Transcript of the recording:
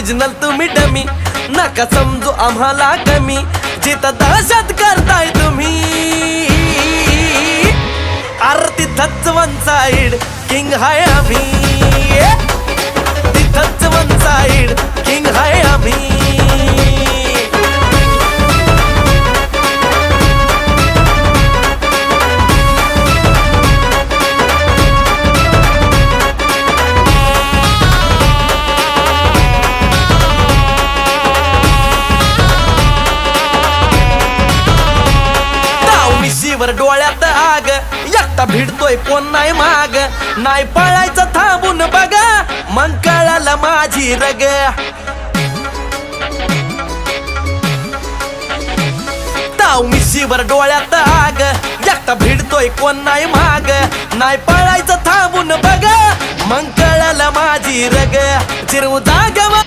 Original तुम्ही dummy, नका समजू आम्हाला कमी, जिथं दहशत करताय तुम्ही अरे तिथंच वन साइड किंग हाय आम्ही, तिथंच वन साइड किंग हाय आम्ही. वर डोळ्यात आग, एकटा भिडतोय कोण नाही माग, नाही पळायचं थांबून बघा, मग कळालं माझी रग. ताव मिशीवर डोळ्यात आग, एकटा भिडतोय कोण नाही माग, नाही पळायचं थांबून बघा, मग कळालं माझी रग. चिरवू जाग